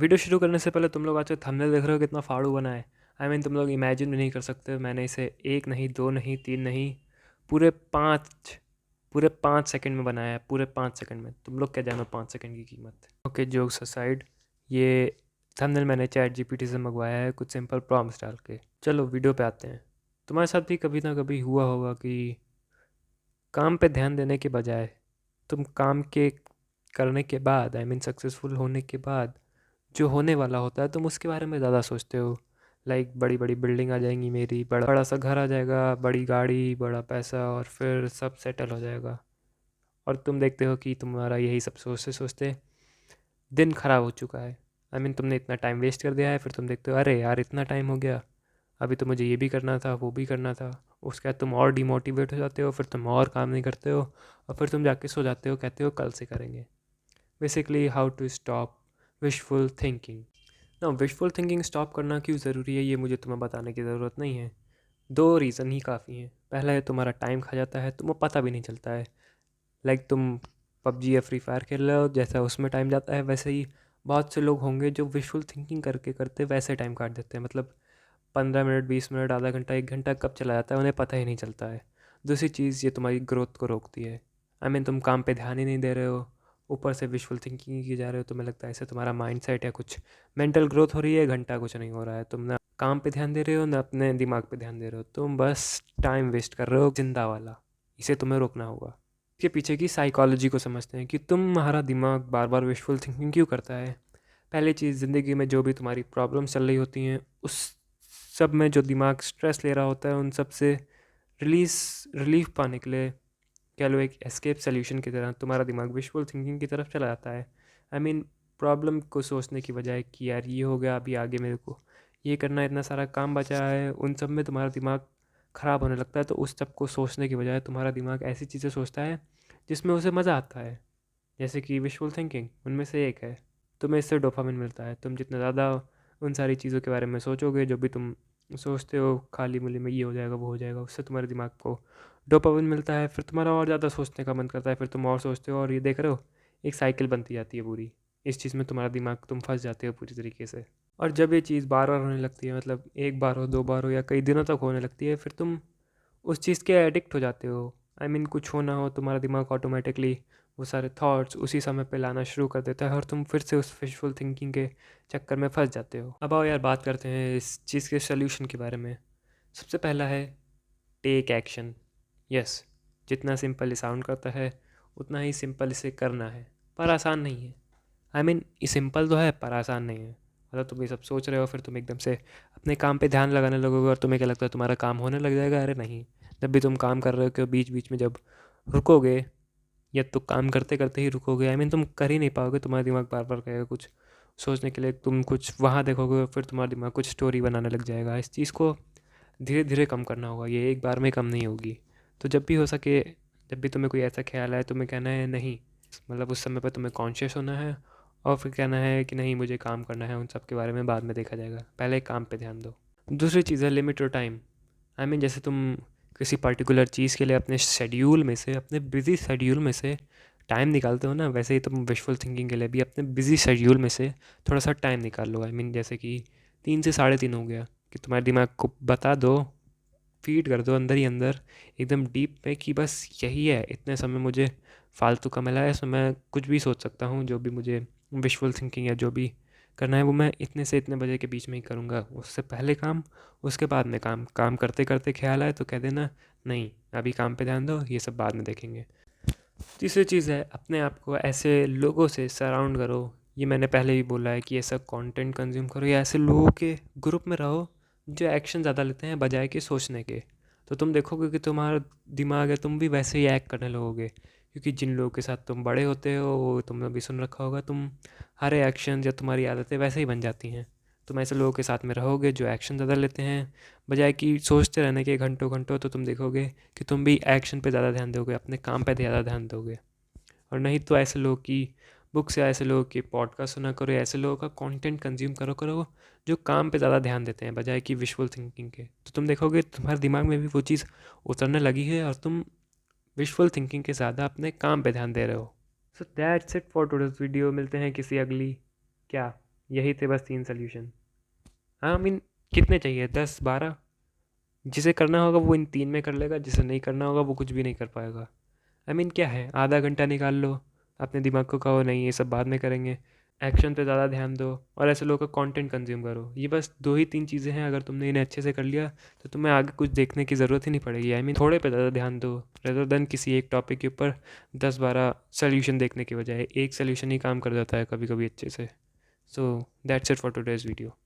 Video शुरू करने से पहले तुम लोग आज थंबनेल देख रहे हो कितना फाड़ू बना है। तुम लोग इमेजिन भी नहीं कर सकते। मैंने इसे एक नहीं, दो नहीं, तीन नहीं, पूरे पूरे 5 सेकंड में बनाया है। पूरे 5 सेकंड में। तुम लोग क्या जानो 5 सेकंड की कीमत। ओके, जोक्स असाइड, ये थंबनेल मैंने चैट जीपीटी से मंगवाया है कुछ सिंपल प्रॉम्प्ट्स डाल के। चलो वीडियो पे आते हैं। तुम्हारे साथ भी कभी ना कभी हुआ होगा कि काम पे ध्यान देने के बजाय तुम काम के करने के बाद, सक्सेसफुल होने के बाद जो होने वाला होता है तुम उसके बारे में ज़्यादा सोचते हो। लाइक बड़ी बड़ी बिल्डिंग आ जाएंगी, मेरी बड़ा बड़ा सा घर आ जाएगा, बड़ी गाड़ी, बड़ा पैसा, और फिर सब सेटल हो जाएगा। और तुम देखते हो कि तुम्हारा यही सब सोचते सोचते दिन खराब हो चुका है। तुमने इतना टाइम वेस्ट कर दिया है। फिर तुम देखते हो, अरे यार इतना टाइम हो गया, अभी तो मुझे ये भी करना था, वो भी करना था। उसके बाद तुम और डिमोटिवेट हो जाते हो, फिर तुम और काम नहीं करते हो, और फिर तुम जाके सो जाते हो, कहते हो कल से करेंगे। Basically how to stop wishful thinking. ना, विशफुल थिंकिंग स्टॉप करना क्यों ज़रूरी है ये मुझे तुम्हें बताने की ज़रूरत नहीं है। 2 रीज़न ही काफ़ी हैं। पहला है, तुम्हारा टाइम खा जाता है, तुम्हें पता भी नहीं चलता है। लाइक तुम पबजी या फ्री फायर खेल रहे हो, जैसा उसमें टाइम जाता है वैसे ही बहुत से लोग होंगे जो विशुअल थिंकिंग करके करते वैसे टाइम काट देते हैं। मतलब 15 मिनट, 20 मिनट, आधा घंटा, 1 घंटा कब चला जाता है उन्हें पता ही नहीं चलता है। दूसरी चीज़, ये तुम्हारी ग्रोथ को रोकती है। तुम काम पे ध्यान ही नहीं दे रहे हो, ऊपर से विशुअल थिंकिंग की जा रहे हो। तुम्हें लगता है ऐसे तुम्हारा माइंड सेट या कुछ मेंटल ग्रोथ हो रही है, घंटा कुछ नहीं हो रहा है। तुम ना काम पे ध्यान दे रहे हो ना अपने दिमाग पे ध्यान दे रहे हो, तुम बस टाइम वेस्ट कर रहे हो जिंदा वाला। इसे तुम्हें रोकना होगा। इसके पीछे की साइकोलॉजी को समझते हैं कि तुम्हारा दिमाग बार बार विशुअल थिंकिंग क्यों करता है। पहली चीज़, ज़िंदगी में जो भी तुम्हारी प्रॉब्लम्स चल रही होती हैं उस सब में जो दिमाग स्ट्रेस ले रहा होता है उन सब से रिलीफ पाने के लिए, कह लो एक एस्केप सोल्यूशन की तरह, तुम्हारा दिमाग विजुअल थिंकिंग की तरफ चला जाता है। प्रॉब्लम को सोचने की बजाय कि यार ये हो गया, अभी आगे मेरे को ये करना है, इतना सारा काम बचा है, उन सब में तुम्हारा दिमाग ख़राब होने लगता है। तो उस सब को सोचने की बजाय तुम्हारा दिमाग ऐसी चीज़ें सोचता है जिसमें उसे मज़ा आता है। जैसे कि विजुअल थिंकिंग उनमें से एक है। तुम्हें इससे डोपामिन मिलता है। तुम जितना ज़्यादा उन सारी चीज़ों के बारे में सोचोगे, जो भी तुम सोचते हो खाली मुली में ये हो जाएगा वो हो जाएगा, उससे तुम्हारे दिमाग को डोपामिन मिलता है। फिर तुम्हारा और ज़्यादा सोचने का मन करता है, फिर तुम और सोचते हो, और ये देख रहे हो एक साइकिल बनती जाती है पूरी। इस चीज़ में तुम्हारा दिमाग, तुम फंस जाते हो पूरी तरीके से। और जब ये चीज़ बार बार होने लगती है, मतलब एक बार हो, 2 बार हो, या कई दिनों तक होने लगती है, फिर तुम उस चीज़ के एडिक्ट हो जाते हो। कुछ होना हो, तुम्हारा दिमाग ऑटोमेटिकली वो सारे थॉट्स उसी समय पे लाना शुरू कर देता है, और तुम फिर से उस विजुअल थिंकिंग के चक्कर में फंस जाते हो। अब आओ यार बात करते हैं इस चीज़ के सोल्यूशन के बारे में। सबसे पहला है टेक एक्शन। यस, जितना सिंपल ये साउंड करता है उतना ही सिंपल इसे करना है, पर आसान नहीं है। ये सिंपल तो है पर आसान नहीं है। मतलब तुम ये सब सोच रहे हो, फिर तुम एकदम से अपने काम पे ध्यान लगाने लगोगे और तुम्हें क्या लगता है तुम्हारा काम होने लग जाएगा। अरे नहीं। जब भी तुम काम कर रहे हो कि बीच बीच में जब रुकोगे, या तो काम करते करते ही रुकोगे, तुम कर ही नहीं पाओगे। तुम्हारा दिमाग बार बार कहेगा कुछ सोचने के लिए, तुम कुछ वहाँ देखोगे, फिर तुम्हारा दिमाग कुछ स्टोरी बनाने लग जाएगा। इस चीज़ को धीरे धीरे कम करना होगा, ये एक बार में कम नहीं होगी। तो जब भी हो सके, जब भी तुम्हें कोई ऐसा ख्याल आए, तुम्हें कहना है नहीं। मतलब उस समय पर तुम्हें कॉन्शियस होना है, और फिर कहना है कि नहीं मुझे काम करना है, उन सब के बारे में बाद में देखा जाएगा, पहले काम पे ध्यान दो। दूसरी चीज़ है लिमिट योर टाइम। जैसे तुम किसी पर्टिकुलर चीज़ के लिए अपने शेड्यूल में से, अपने बिजी शेड्यूल में से टाइम निकालते हो ना, वैसे ही तुम विजुअल थिंकिंग के लिए भी अपने बिजी शेड्यूल में से थोड़ा सा टाइम निकाल लो। जैसे कि 3 से 3:30 हो गया, कि तुम्हारे दिमाग को बता दो, फीड कर दो अंदर ही अंदर, एकदम डीप में, कि बस यही है, इतने समय मुझे फालतू का मिला है, इसमें मैं कुछ भी सोच सकता हूँ। जो भी मुझे विजुअल थिंकिंग या जो भी करना है वो मैं इतने से इतने बजे के बीच में ही करूँगा। उससे पहले काम, उसके बाद में काम। काम करते करते ख्याल आए तो कह देना नहीं, अभी काम पे ध्यान दो, ये सब बाद में देखेंगे। तीसरी चीज़ है, अपने आप को ऐसे लोगों से सराउंड करो। ये मैंने पहले भी बोला है कि ऐसा कंटेंट कंज्यूम करो, या ऐसे लोगों के ग्रुप में रहो जो एक्शन ज़्यादा लेते हैं बजाय कि सोचने के। तो तुम देखोगे कि तुम्हारा दिमाग है, तुम भी वैसे ही एक्ट करने लगोगे। क्योंकि जिन लोगों के साथ तुम बड़े होते हो, वो तुमने भी सुन रखा होगा, तुम हर एक्शन या तुम्हारी आदतें वैसे ही बन जाती हैं। तुम ऐसे लोगों के साथ में रहोगे जो एक्शन ज़्यादा लेते हैं बजाय कि सोचते रहने के घंटों घंटों, तो तुम देखोगे कि तुम भी एक्शन पे ज़्यादा ध्यान दोगे, अपने काम पे ज़्यादा ध्यान दोगे। और नहीं तो ऐसे लोगों की बुक्स या ऐसे लोगों की पॉडकास्ट सुना करो, या ऐसे लोगों का कंटेंट कंज्यूम करो करो जो काम पे ज़्यादा ध्यान देते हैं बजाय कि विजुअल थिंकिंग के। तो तुम देखोगे तुम्हारे दिमाग में भी वो चीज़ उतरने लगी है, और तुम विजुअल थिंकिंग के ज़्यादा अपने काम पे ध्यान दे रहे हो। So that's it for today's video. मिलते हैं किसी अगली क्या यही थे बस 3 सॉल्यूशन। हाँ, आई मीन कितने चाहिए, 10-12? जिसे करना होगा वो इन 3 में कर लेगा, जिसे नहीं करना होगा वो कुछ भी नहीं कर पाएगा। आई मीन क्या है, आधा घंटा निकाल लो, अपने दिमाग को कहो नहीं ये सब बाद में करेंगे, एक्शन पे ज़्यादा ध्यान दो, और ऐसे लोगों का कंटेंट कंज्यूम करो। ये बस 2 ही 3 चीज़ें हैं, अगर तुमने इन्हें अच्छे से कर लिया तो तुम्हें आगे कुछ देखने की ज़रूरत ही नहीं पड़ेगी। आई मीन थोड़े पे ज़्यादा ध्यान दो, रेदर देन किसी एक टॉपिक के ऊपर 10-12 सोल्यूशन देखने की बजाय एक सोल्यूशन ही काम कर जाता है कभी कभी अच्छे से। So that's it for today's video.